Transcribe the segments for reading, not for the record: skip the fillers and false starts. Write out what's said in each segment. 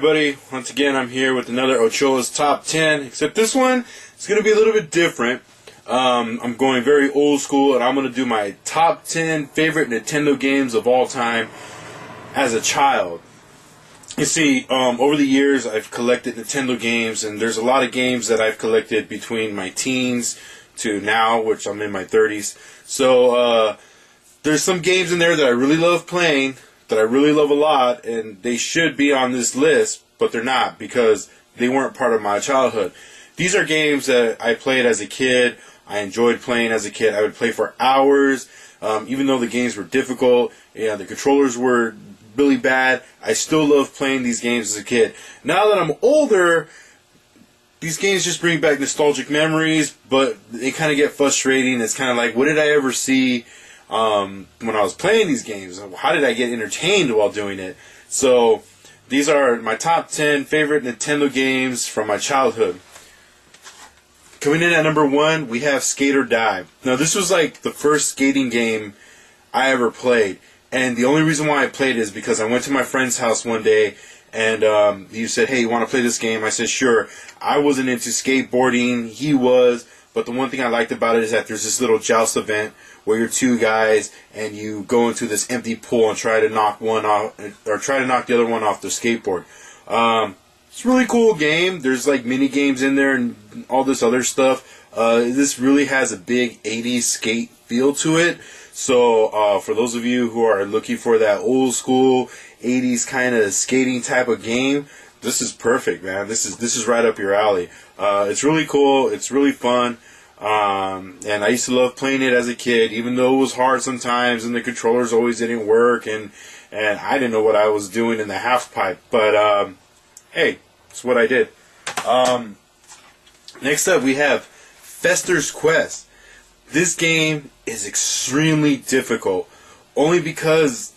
everybody, once again I'm here with another Ochoa's Top 10, except this one is going to be a little bit different. I'm going very old school, and I'm going to do my top 10 favorite Nintendo games of all time as a child. You see, over the years I've collected Nintendo games, and there's a lot of games that I've collected between my teens to now, which I'm in my 30s. So there's some games in there that I really love playing, that I really love a lot, and they should be on this list, but they're not because they weren't part of my childhood. These are games that I played as a kid. I enjoyed playing as a kid. I would play for hours, even though the games were difficult. The controllers were really bad. I still love playing these games as a kid. Now that I'm older, these games just bring back nostalgic memories, but they kind of get frustrating. It's kind of like, what did I ever see when I was playing these games? How did I get entertained while doing it? So these are my top 10 favorite Nintendo games from my childhood. Coming in at number 1, we have Skate or Die. Now this was like the first skating game I ever played, and the only reason why I played it is because I went to my friend's house one day, and he said, "Hey, you want to play this game?" I said, "Sure." I wasn't into skateboarding, he was, but the one thing I liked about it is that there's this little joust event where you're two guys and you go into this empty pool and try to knock one off, or try to knock the other one off their skateboard. It's a really cool game. There's like mini games in there and all this other stuff. This really has a big 80s skate feel to it. So for those of you who are looking for that old school 80s kind of skating type of game, this is perfect, man. This is right up your alley. It's really cool. It's really fun. And I used to love playing it as a kid, even though it was hard sometimes and the controllers always didn't work, and I didn't know what I was doing in the half pipe. But hey, it's what I did. Next up, we have Fester's Quest. This game is extremely difficult, only because,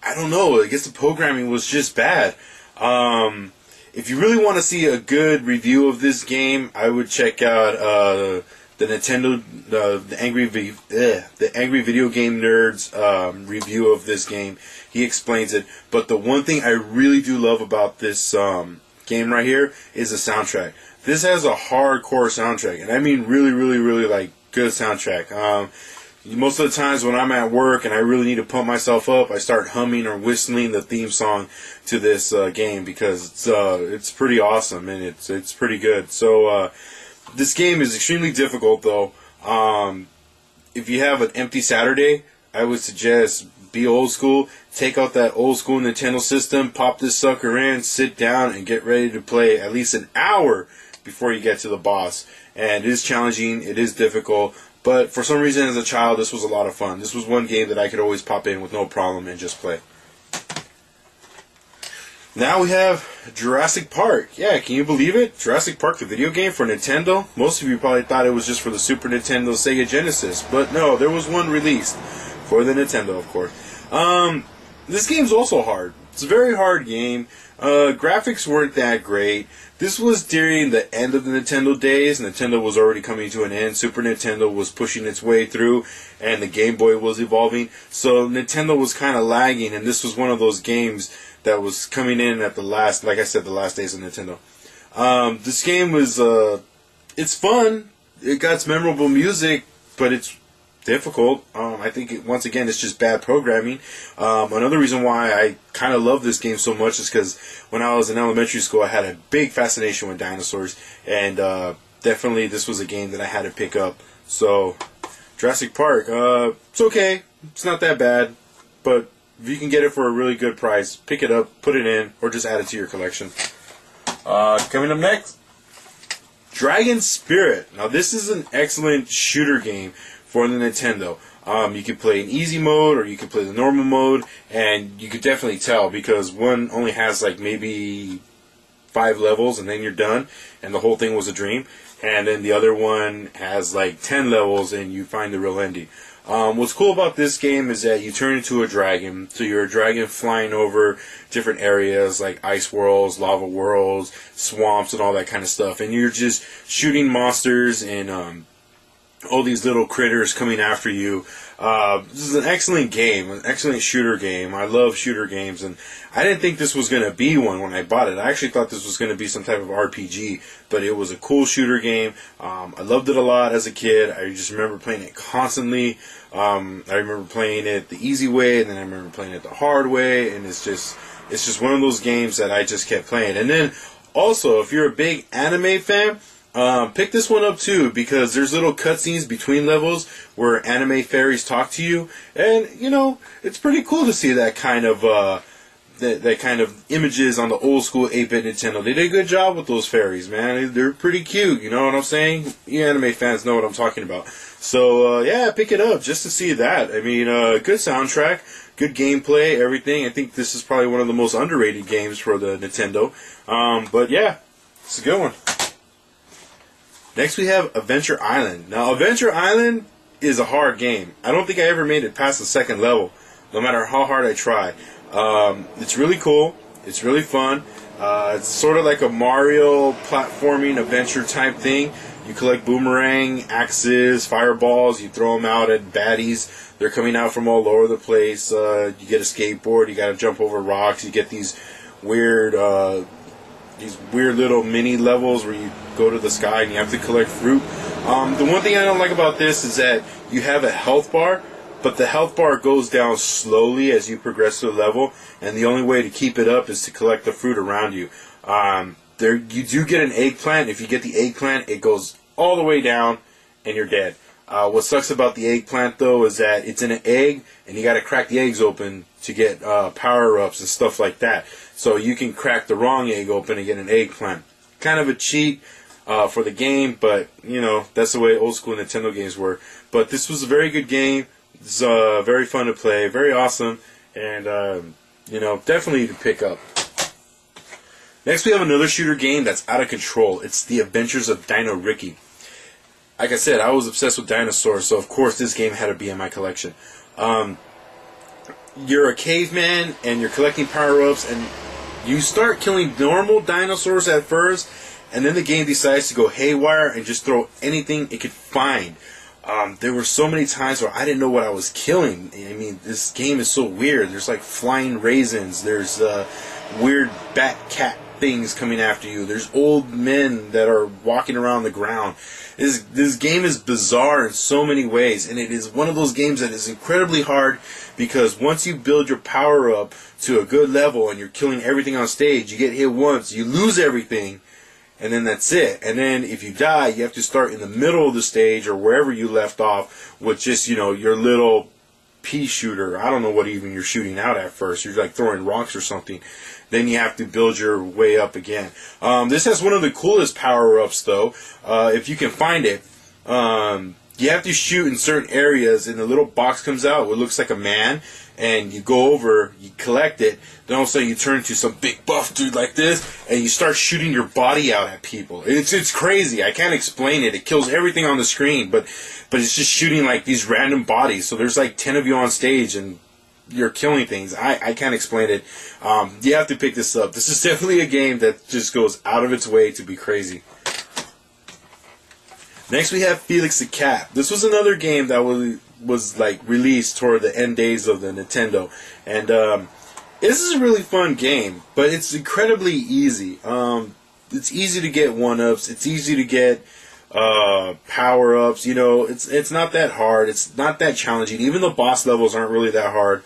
I don't know, I guess the programming was just bad. If you really want to see a good review of this game, I would check out the Nintendo, the Angry Video Game Nerd's review of this game. He explains it. But the one thing I really do love about this game right here is the soundtrack. This has a hardcore soundtrack, and I mean really, really, really like good soundtrack. Most of the times when I'm at work and I really need to pump myself up, I start humming or whistling the theme song to this game because it's pretty awesome and it's pretty good. So this game is extremely difficult, though. If you have an empty Saturday, I would suggest be old school. Take out that old school Nintendo system, pop this sucker in, sit down, and get ready to play at least an hour before you get to the boss. And it is challenging, it is difficult, but for some reason as a child this was a lot of fun. This was one game that I could always pop in with no problem and just play. Now we have Jurassic Park. Yeah, can you believe it? Jurassic Park, the video game for Nintendo? Most of you probably thought it was just for the Super Nintendo, Sega Genesis, but no, there was one released for the Nintendo, of course. This game's also hard. It's a very hard game. Graphics weren't that great. This was during the end of the Nintendo days. Nintendo was already coming to an end. Super Nintendo was pushing its way through, and the Game Boy was evolving. So Nintendo was kind of lagging, and this was one of those games that was coming in at the last, like I said, the last days of Nintendo. This game was, it's fun. It got memorable music, but it's difficult. I think once again it's just bad programming. Another reason why I kind of love this game so much is because when I was in elementary school I had a big fascination with dinosaurs, and definitely this was a game that I had to pick up. So Jurassic Park, it's okay, it's not that bad, but if you can get it for a really good price, pick it up, put it in, or just add it to your collection. Coming up next, Dragon Spirit. Now this is an excellent shooter game for the Nintendo. You can play in easy mode or you can play the normal mode, and you could definitely tell because one only has like maybe 5 levels and then you're done and the whole thing was a dream, and then the other one has like 10 levels and you find the real ending. What's cool about this game is that you turn into a dragon, so you're a dragon flying over different areas like ice worlds, lava worlds, swamps, and all that kind of stuff, and you're just shooting monsters and all these little critters coming after you. This is an excellent game, an excellent shooter game. I love shooter games, and I didn't think this was going to be one when I bought it. I actually thought this was going to be some type of RPG, but it was a cool shooter game. I loved it a lot as a kid. I just remember playing it constantly. I remember playing it the easy way, and then I remember playing it the hard way, and it's just one of those games that I just kept playing. And then also, if you're a big anime fan, pick this one up too, because there's little cutscenes between levels where anime fairies talk to you, and you know, it's pretty cool to see that kind of that kind of images on the old school 8-bit Nintendo. They did a good job with those fairies, man. They're pretty cute, you know what I'm saying? You anime fans know what I'm talking about. So yeah, pick it up just to see that. I mean, good soundtrack, good gameplay, everything. I think this is probably one of the most underrated games for the Nintendo. But yeah, it's a good one. Next we have Adventure Island. Now Adventure Island is a hard game. I don't think I ever made it past the second level, no matter how hard I try. It's really cool. It's really fun. It's sort of like a Mario platforming adventure type thing. You collect boomerang, axes, fireballs. You throw them out at baddies. They're coming out from all over the place. You get a skateboard. You got to jump over rocks. You get these weird little mini levels where you go to the sky and you have to collect fruit. The one thing I don't like about this is that you have a health bar, but the health bar goes down slowly as you progress through the level, and the only way to keep it up is to collect the fruit around you. You do get an eggplant. If you get the eggplant, it goes all the way down and you're dead. What sucks about the eggplant though is that it's in an egg, and you got to crack the eggs open to get power-ups and stuff like that. So you can crack the wrong egg open and get an eggplant. Kind of a cheat for the game, but you know, that's the way old school Nintendo games were. But this was a very good game. It's very fun to play, very awesome, and you know, definitely to pick up. Next we have another shooter game that's out of control. It's The Adventures of Dino Ricky. Like I said, I was obsessed with dinosaurs, so of course this game had to be in my collection. You're a caveman, and you're collecting power-ups, and you start killing normal dinosaurs at first, and then the game decides to go haywire and just throw anything it could find. There were so many times where I didn't know what I was killing. I mean, this game is so weird. There's like flying raisins. There's weird bat cat things coming after you. There's old men that are walking around the ground. This game is bizarre in so many ways, and it is one of those games that is incredibly hard, because once you build your power up to a good level and you're killing everything on stage, you get hit once, you lose everything, and then that's it. And then if you die, you have to start in the middle of the stage or wherever you left off with just, you know, your little pea shooter. I don't know what even you're shooting out at first. You're like throwing rocks or something. Then you have to build your way up again. This has one of the coolest power-ups, though, if you can find it. You have to shoot in certain areas, and the little box comes out. It looks like a man, and you go over, you collect it, then all of a sudden you turn into some big buff dude like this, and you start shooting your body out at people. It's crazy. I can't explain it. It kills everything on the screen, but it's just shooting like these random bodies. So there's like 10 of you on stage, and you're killing things. I can't explain it. You have to pick this up. This is definitely a game that just goes out of its way to be crazy. Next we have Felix the Cat. This was another game that was like released toward the end days of the Nintendo, and this is a really fun game, but it's incredibly easy. It's easy to get one-ups. It's easy to get power-ups. You know, it's not that hard. It's not that challenging. Even the boss levels aren't really that hard.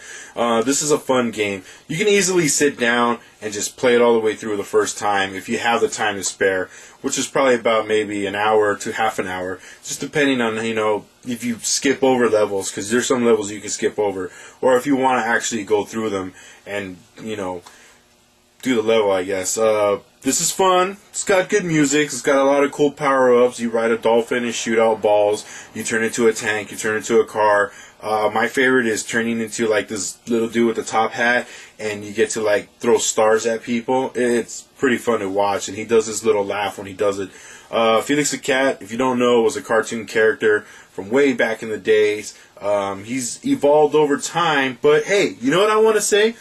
This is a fun game. You can easily sit down and just play it all the way through the first time if you have the time to spare, which is probably about maybe an hour to half an hour, just depending on, you know, if you skip over levels, because there's some levels you can skip over, or if you want to actually go through them and, you know, do the level, I guess. This is fun. It's got good music. It's got a lot of cool power-ups. You ride a dolphin and shoot out balls. You turn into a tank. You turn into a car. My favorite is turning into like this little dude with the top hat, and you get to like throw stars at people. It's pretty fun to watch, and he does this little laugh when he does it. Felix the Cat, if you don't know, was a cartoon character from way back in the days. He's evolved over time, but hey, you know what I want to say?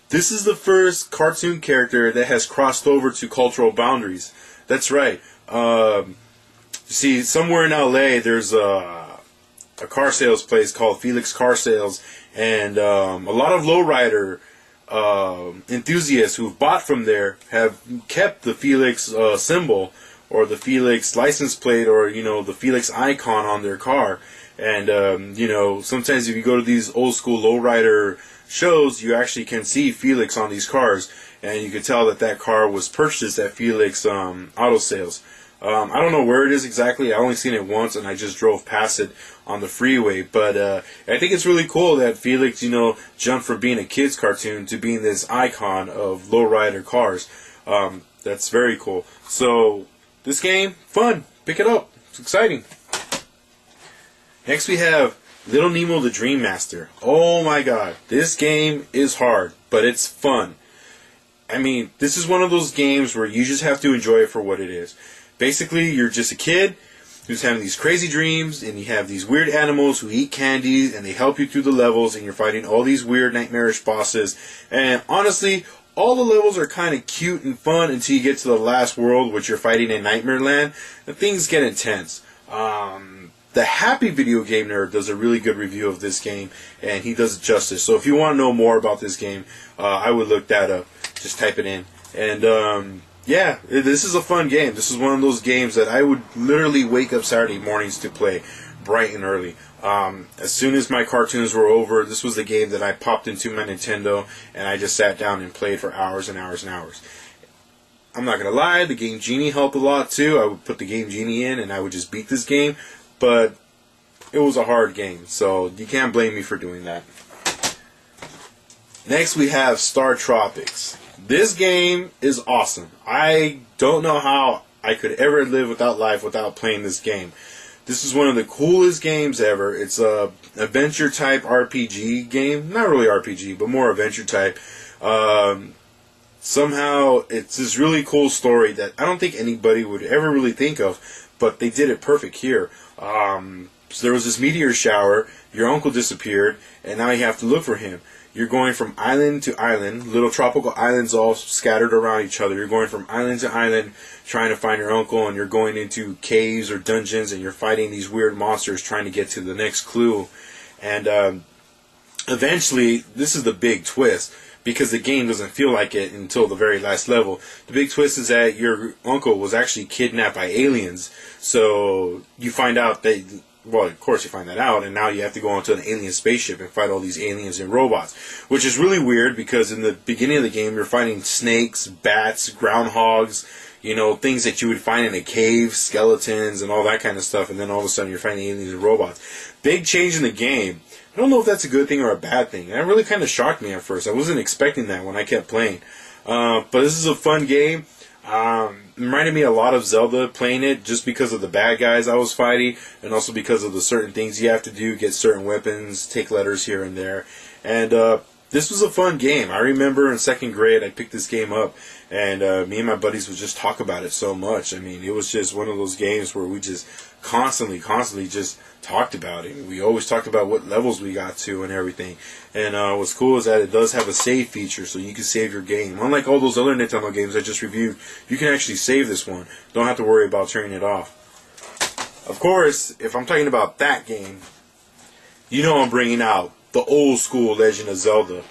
This is the first cartoon character that has crossed over to cultural boundaries. That's right. See, somewhere in LA, there's a a car sales place called Felix Car Sales, and a lot of lowrider enthusiasts who've bought from there have kept the Felix symbol or the Felix license plate or the Felix icon on their car. And sometimes if you go to these old school lowrider shows, you actually can see Felix on these cars, and you can tell that that car was purchased at Felix Auto Sales. I don't know where it is exactly. I only seen it once, and I just drove past it on the freeway. But I think it's really cool that Felix, jumped from being a kids cartoon to being this icon of lowrider cars. That's very cool. So this game, fun. Pick it up. It's exciting. Next we have Little Nemo the Dream Master. Oh my god, this game is hard, but it's fun. I mean, this is one of those games where you just have to enjoy it for what it is. Basically, you're just a kid who's having these crazy dreams, and you have these weird animals who eat candies, and they help you through the levels, and you're fighting all these weird nightmarish bosses. And honestly, all the levels are kind of cute and fun until you get to the last world, which you're fighting in Nightmare Land, and things get intense. The Happy Video Game Nerd does a really good review of this game, and he does it justice. So if you want to know more about this game, I would look that up. Just type it in. And yeah, this is a fun game. This is one of those games that I would literally wake up Saturday mornings to play bright and early. As soon as my cartoons were over, this was the game that I popped into my Nintendo, and I just sat down and played for hours and hours and hours. I'm not going to lie, the Game Genie helped a lot too. I would put the Game Genie in, and I would just beat this game. But it was a hard game, so you can't blame me for doing that. Next we have Star Tropics. This game is awesome. I don't know how I could ever live without life without playing this game. This is one of the coolest games ever. It's a adventure type RPG game. Not really RPG, but more adventure type. Somehow it's this really cool story that I don't think anybody would ever really think of, but they did it perfect here. So there was this meteor shower, your uncle disappeared, and now you have to look for him. You're going from island to island, little tropical islands all scattered around each other. You're going from island to island trying to find your uncle, and you're going into caves or dungeons, and you're fighting these weird monsters trying to get to the next clue. And eventually, this is the big twist, because the game doesn't feel like it until the very last level. The big twist is that your uncle was actually kidnapped by aliens. So you find out that, well, of course you find that out, and now you have to go onto an alien spaceship and fight all these aliens and robots. Which is really weird, because in the beginning of the game you're fighting snakes, bats, groundhogs, things that you would find in a cave, skeletons, and all that kind of stuff, and then all of a sudden you're fighting aliens and robots. Big change in the game. I don't know if that's a good thing or a bad thing. That really kind of shocked me at first. I wasn't expecting that when I kept playing. But this is a fun game. It reminded me a lot of Zelda playing it, just because of the bad guys I was fighting, and also because of the certain things you have to do, get certain weapons, take letters here and there. And this was a fun game. I remember in second grade I picked this game up, and me and my buddies would just talk about it so much. I mean, it was just one of those games where we just constantly just talked about it. We always talked about what levels we got to and everything. And what's cool is that it does have a save feature, so you can save your game. Unlike all those other Nintendo games I just reviewed, you can actually save this one. Don't have to worry about turning it off. Of course, if I'm talking about that game, I'm bringing out the old school Legend of Zelda.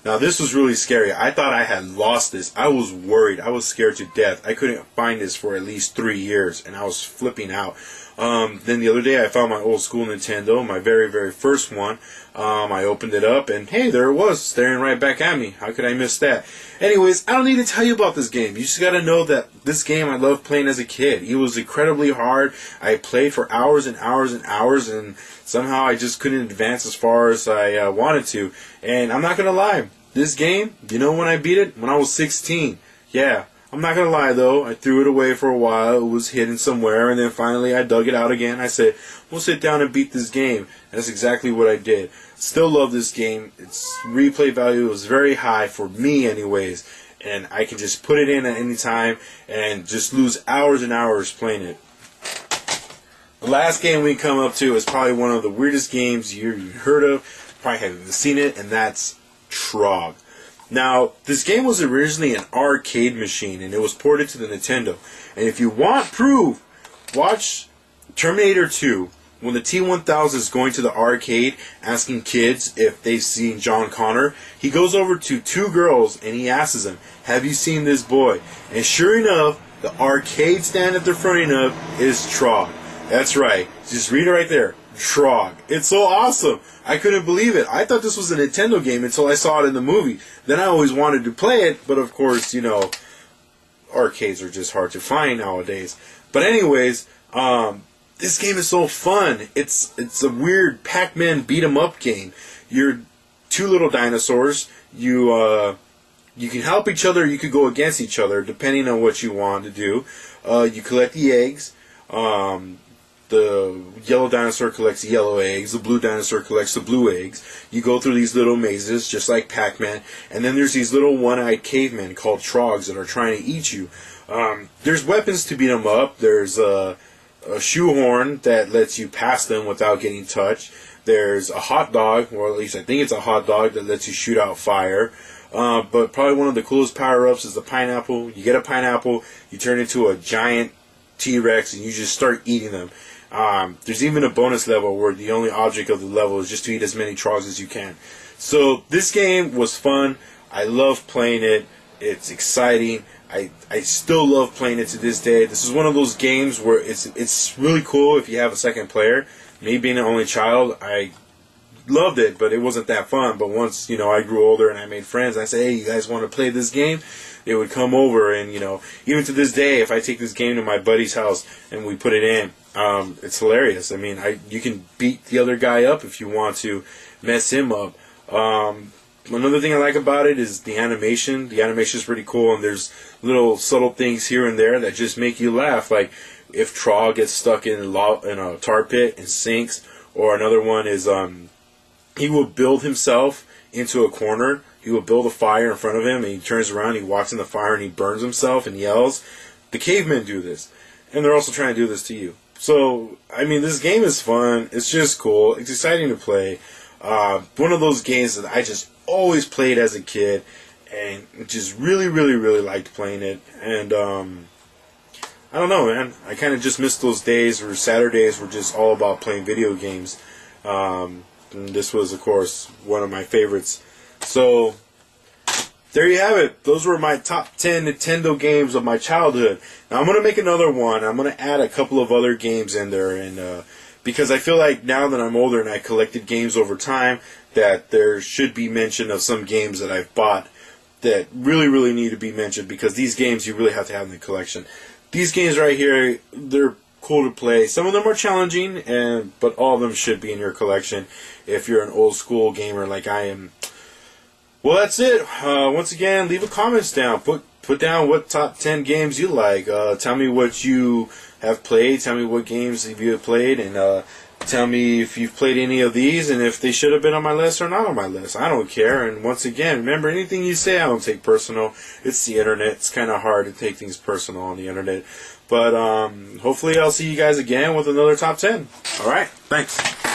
Now, this was really scary. I thought I had lost this. I was worried. I was scared to death. I couldn't find this for at least 3 years, and I was flipping out. Then the other day I found my old school Nintendo, my very, very first one. I opened it up, and hey, there it was, staring right back at me. How could I miss that? Anyways, I don't need to tell you about this game. You just gotta know that this game I loved playing as a kid. It was incredibly hard. I played for hours and hours and hours, and somehow I just couldn't advance as far as I wanted to. And I'm not gonna lie, this game, when I beat it? When I was 16. Yeah. I'm not gonna lie though, I threw it away for a while, it was hidden somewhere, and then finally I dug it out again. I said, we'll sit down and beat this game. And that's exactly what I did. Still love this game. Its replay value is very high, for me anyways, and I can just put it in at any time and just lose hours and hours playing it. The last game we come up to is probably one of the weirdest games you've heard of, probably haven't even seen it, and that's Trog. Now, this game was originally an arcade machine, and it was ported to the Nintendo. And if you want proof, watch Terminator 2. when the T-1000 is going to the arcade asking kids if they've seen John Connor, he goes over to two girls and he asks them, have you seen this boy? And sure enough, the arcade stand that they're fronting of is Trog. That's right. Just read it right there. Trog. It's so awesome. I couldn't believe it. I thought this was a Nintendo game until I saw it in the movie. Then I always wanted to play it, but of course, you know, arcades are just hard to find nowadays. But anyways, this game is so fun. It's a weird Pac-Man beat-em-up game. You're two little dinosaurs. You can help each other. You could go against each other depending on what you want to do. You collect the eggs. The yellow dinosaur collects the yellow eggs. The blue dinosaur collects the blue eggs. You go through these little mazes, just like Pac-Man. And then there's these little one-eyed cavemen called Trogs that are trying to eat you. There's weapons to beat them up. There's a shoehorn that lets you pass them without getting touched. There's a hot dog, or at least I think it's a hot dog, that lets you shoot out fire. But probably one of the coolest power-ups is the pineapple. You get a pineapple, you turn into a giant T-Rex, and you just start eating them. There's even a bonus level where the only object of the level is just to eat as many Trogs as you can. So this game was fun. I love playing it. It's exciting. I still love playing it to this day. This is one of those games where it's really cool if you have a second player. Me being an only child, I loved it, but it wasn't that fun. But once, you know, I grew older and I made friends, I said, hey, you guys want to play this game? They would come over, and, you know, even to this day, if I take this game to my buddy's house and we put it in, it's hilarious. I mean, you can beat the other guy up if you want to mess him up. Another thing I like about it is the animation. The animation is pretty cool, and there's little subtle things here and there that just make you laugh. Like if Trog gets stuck in a tar pit and sinks, or another one is he will build himself into a corner. He will build a fire in front of him, and he turns around, he walks in the fire, and he burns himself and yells. The cavemen do this, and they're also trying to do this to you. So, I mean, this game is fun. It's just cool. It's exciting to play. One of those games that I just always played as a kid, and just really, really, really liked playing it. And I don't know, man. I kind of just miss those days where Saturdays were just all about playing video games. And this was, of course, one of my favorites. So, there you have it. Those were my top 10 Nintendo games of my childhood. Now, I'm going to make another one. I'm going to add a couple of other games in there, and because I feel like now that I'm older and I collected games over time, that there should be mention of some games that I've bought that really, really need to be mentioned, because these games you really have to have in the collection. These games right here, they're cool to play. Some of them are challenging, but all of them should be in your collection if you're an old school gamer like I am. Well, that's it. Once again, leave a comments down. Put down what top 10 games you like. Tell me what you have played. Tell me what games you have played, and tell me if you've played any of these and if they should have been on my list or not on my list. I don't care. And once again, remember, anything you say I don't take personal. It's the internet. It's kind of hard to take things personal on the internet. But hopefully I'll see you guys again with another top 10. All right. Thanks.